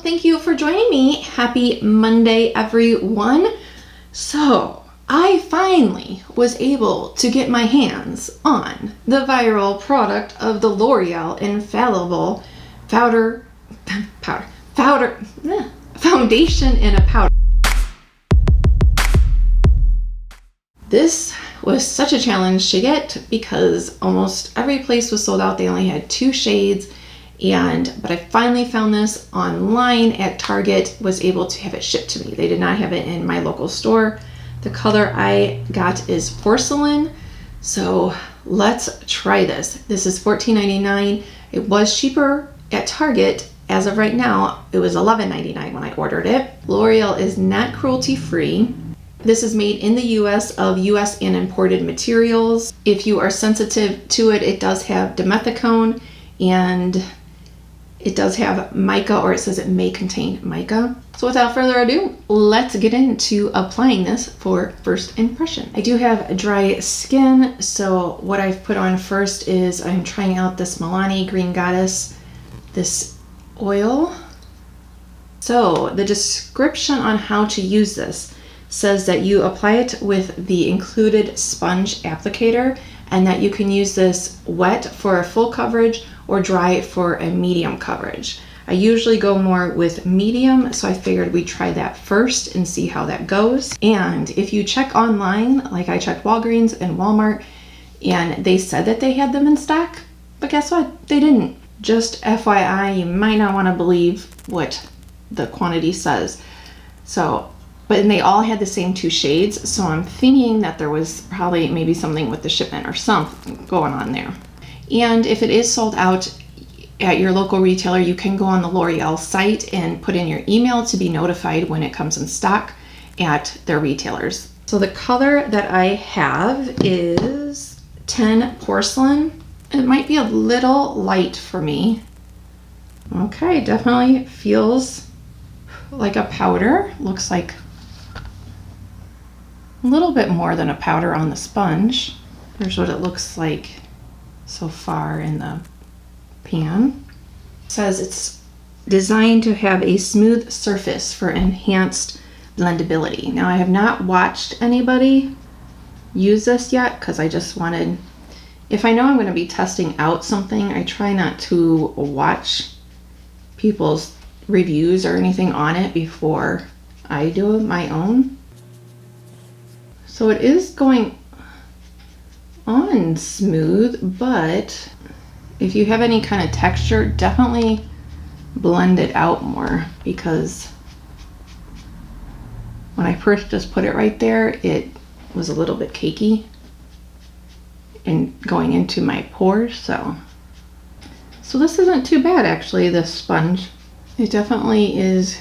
thank you for joining me. Happy Monday, everyone. So I finally was able to get my hands on the viral product of the Loreal Infallible foundation in a powder. This was such a challenge to get because almost every place was sold out. They only had 2 shades, but I finally found this online at Target, was able to have it shipped to me. They did not have it in my local store. The color I got is porcelain. So let's try this. This is $14.99. It was cheaper at Target. As of right now, it was $11.99 when I ordered it. Loreal is not cruelty free. This is made in the US of US and imported materials. If you are sensitive to it, it does have dimethicone and it does have mica, or it says it may contain mica. So without further ado, let's get into applying this for first impression. I do have dry skin, so what I've put on first is I'm trying out this Milani Green Goddess, this oil. So the description on how to use this says that you apply it with the included sponge applicator and that you can use this wet for a full coverage or dry for a medium coverage. I usually go more with medium, so I figured we'd try that first and see how that goes. And if you check online, like I checked Walgreens and Walmart, and they said that they had them in stock, but guess what? They didn't. Just FYI, you might not want to believe what the quantity says. But they all had the same 2 shades, so I'm thinking that there was probably maybe something with the shipment or something going on there. And if it is sold out at your local retailer, you can go on the Loreal site and put in your email to be notified when it comes in stock at their retailers. So the color that I have is 10 Porcelain. It might be a little light for me. Okay, definitely feels like a powder. Looks like a little bit more than a powder on the sponge. Here's what it looks like so far in the pan. It says it's designed to have a smooth surface for enhanced blendability. Now I have not watched anybody use this yet because I just wanted, if I know I'm going to be testing out something, I try not to watch people's reviews or anything on it before I do my own. So it is going on smooth, but if you have any kind of texture, definitely blend it out more, because when I first just put it right there, it was a little bit cakey and going into my pores. So this isn't too bad actually, this sponge. It definitely is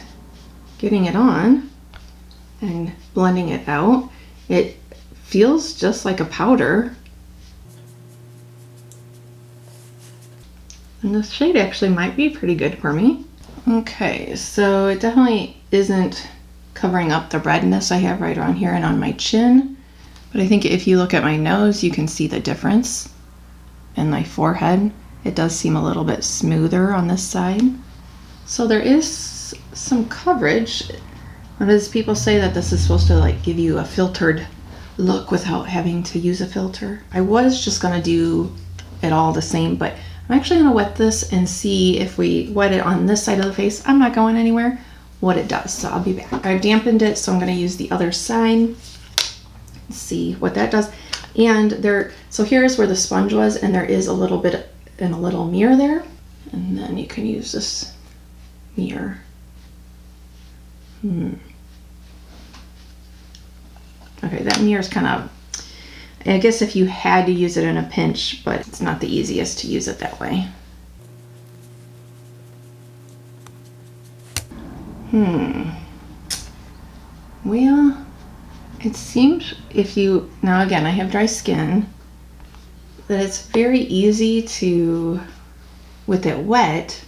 getting it on and blending it out. It feels just like a powder. And this shade actually might be pretty good for me. Okay, so it definitely isn't covering up the redness I have right around here and on my chin. But I think if you look at my nose, you can see the difference. And my forehead, it does seem a little bit smoother on this side. So there is some coverage. What does people say that this is supposed to like give you a filtered look without having to use a filter? I was just gonna do it all the same, but I'm actually gonna wet this and see if we wet it on this side of the face, I'm not going anywhere, what it does. So I'll be back. I've dampened it, so I'm gonna use the other side. See what that does. And so here's where the sponge was, and there is a little bit in a little mirror there. And then you can use this mirror. Okay, that mirror is kind of, I guess if you had to use it in a pinch, but it's not the easiest to use it that way. Well, it seems now again, I have dry skin, that it's very easy to, with it wet,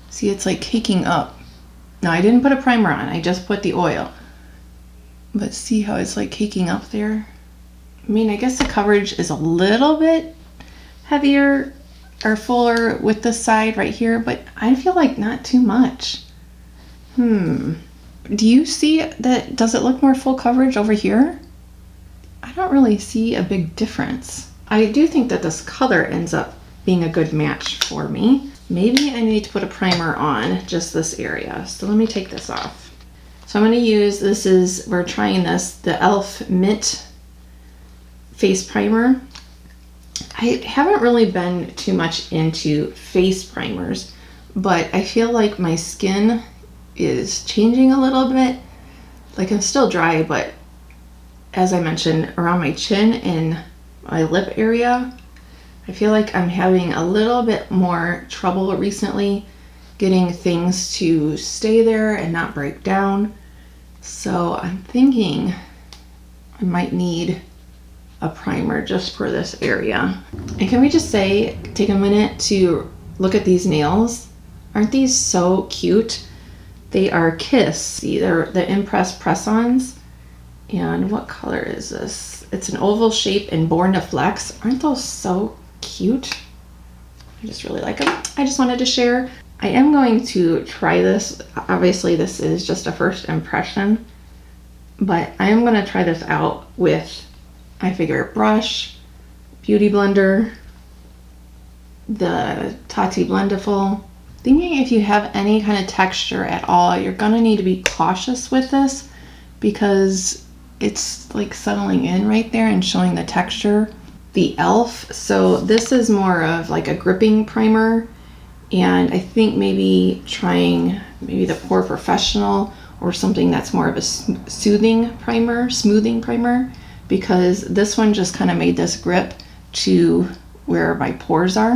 see it's like caking up. Now I didn't put a primer on, I just put the oil. But see how it's like caking up there? I mean, I guess the coverage is a little bit heavier are fuller with this side right here, but I feel like not too much. Do you see that? Does it look more full coverage over here? I don't really see a big difference. I do think that this color ends up being a good match for me. Maybe I need to put a primer on just this area. So let me take this off. So I'm going to use, we're trying this, the e.l.f. Mint Face Primer. I haven't really been too much into face primers, but I feel like my skin is changing a little bit. Like I'm still dry, but as I mentioned, around my chin and my lip area, I feel like I'm having a little bit more trouble recently getting things to stay there and not break down. So I'm thinking I might need a primer just for this area. And can we just say, take a minute to look at these nails? Aren't these so cute? They are Kiss. They're the Impress press-ons. And what color is this? It's an oval shape and Born to Flex. Aren't those so cute? I just really like them. I just wanted to share. I am going to try this. Obviously, this is just a first impression, but I am going to try this out with, I figure, brush, beauty blender, the Tati Blendiful. Thinking if you have any kind of texture at all, you're going to need to be cautious with this because it's like settling in right there and showing the texture. The e.l.f. So this is more of like a gripping primer, and I think maybe trying maybe the Pore Professional or something that's more of a smoothing primer, because this one just kind of made this grip to where my pores are.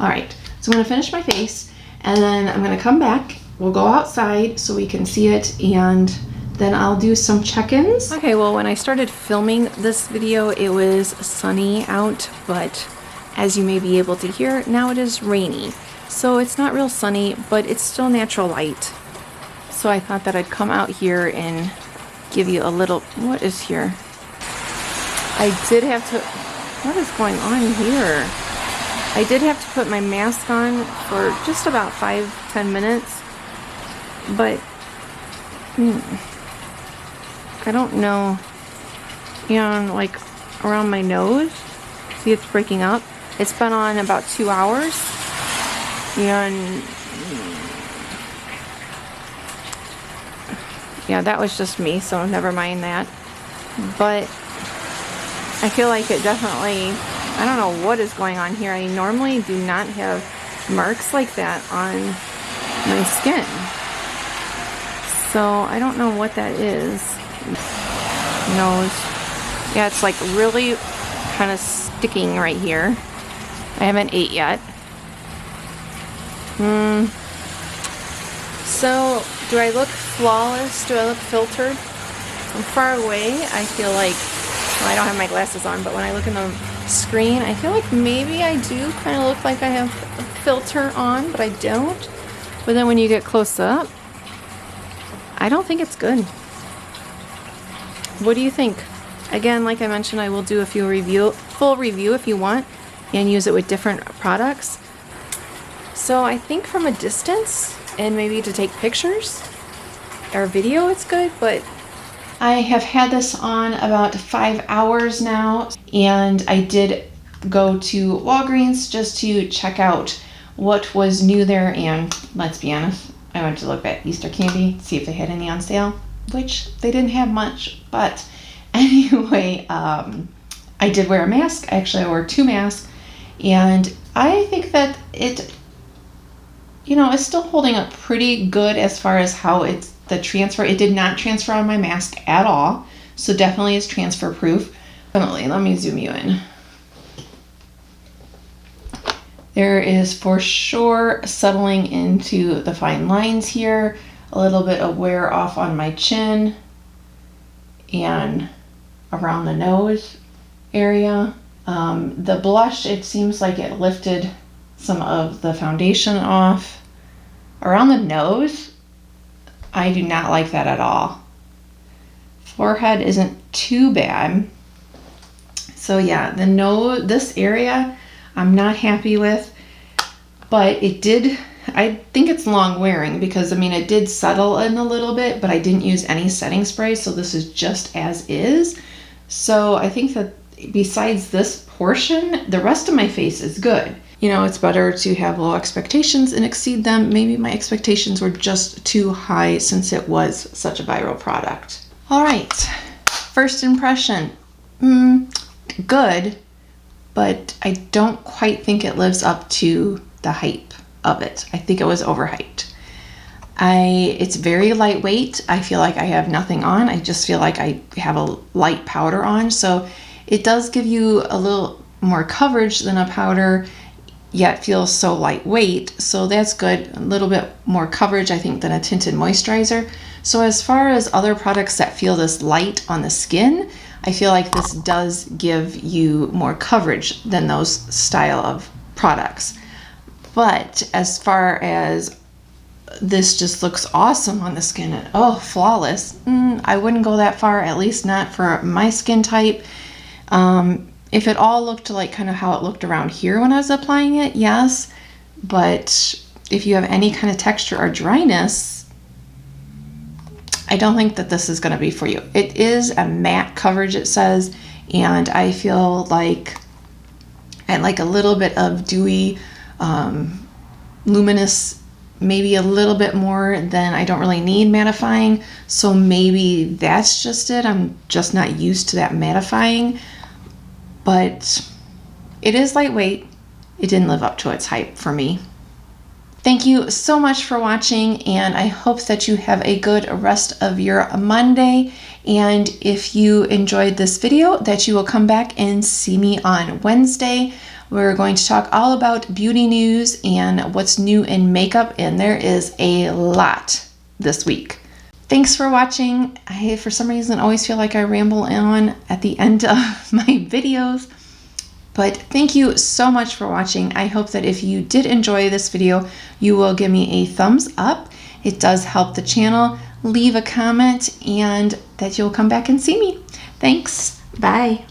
All right, so I'm gonna finish my face and then I'm gonna come back. We'll go outside so we can see it, and then I'll do some check-ins. Okay, well, when I started filming this video, it was sunny out, but as you may be able to hear, now it is rainy. So it's not real sunny, but it's still natural light. So I thought that I'd come out here and give you a little, what is here? I did have to, what is going on here? I did have to put my mask on for just about 5-10 minutes, but I don't know, and like around my nose, see it's breaking up. It's been on about 2 hours, and yeah, that was just me, so never mind that. But I feel like it definitely, I don't know what is going on here. I normally do not have marks like that on my skin, so I don't know what that is. Nose. Yeah, it's like really kind of sticking right here. I haven't ate yet. So, do I look flawless? Do I look filtered? From far away, I feel like, well, I don't have my glasses on, but when I look in the screen, I feel like maybe I do kind of look like I have a filter on, but I don't. But then when you get close up, I don't think it's good. What do you think? Again, like I mentioned, I will do a full review if you want, and use it with different products. So I think from a distance, and maybe to take pictures or video, it's good, but I have had this on about 5 hours now, and I did go to Walgreens just to check out what was new there, and let's be honest, I went to look at Easter candy, see if they had any on sale, which they didn't have much, but anyway, I did wear a mask. Actually, I wore 2 masks, and I think that it, it's still holding up pretty good as far as how it's the transfer. It did not transfer on my mask at all, so definitely is transfer proof. Definitely, let me zoom you in. There is for sure settling into the fine lines here, a little bit of wear off on my chin and around the nose area. The blush, it seems like it lifted some of the foundation off. Around the nose, I do not like that at all. Forehead isn't too bad. So yeah, the nose, this area, I'm not happy with. But it did, I think it's long wearing because I mean it did settle in a little bit, but I didn't use any setting spray, so this is just as is. So I think that besides this portion, the rest of my face is good. You know, it's better to have low expectations and exceed them. Maybe my expectations were just too high since it was such a viral product. All right, first impression, good, but I don't quite think it lives up to the hype of it. I think it was overhyped. It's very lightweight. I feel like I have nothing on. I just feel like I have a light powder on. So it does give you a little more coverage than a powder, yet feels so lightweight. So that's good. A little bit more coverage, I think, than a tinted moisturizer. So as far as other products that feel this light on the skin, I feel like this does give you more coverage than those style of products. But as far as this just looks awesome on the skin and oh, flawless, I wouldn't go that far, at least not for my skin type. If it all looked like kind of how it looked around here when I was applying it, yes. But if you have any kind of texture or dryness, I don't think that this is going to be for you. It is a matte coverage, it says, and I feel like I like a little bit of dewy, luminous, maybe a little bit more than I don't really need mattifying. So maybe that's just it. I'm just not used to that mattifying, but it is lightweight. It didn't live up to its hype for me. Thank you so much for watching, and I hope that you have a good rest of your Monday. And if you enjoyed this video, that you will come back and see me on Wednesday. We're going to talk all about beauty news and what's new in makeup, and there is a lot this week. Thanks for watching. I, for some reason, always feel like I ramble on at the end of my videos. But thank you so much for watching. I hope that if you did enjoy this video, you will give me a thumbs up. It does help the channel. Leave a comment and that you'll come back and see me. Thanks. Bye.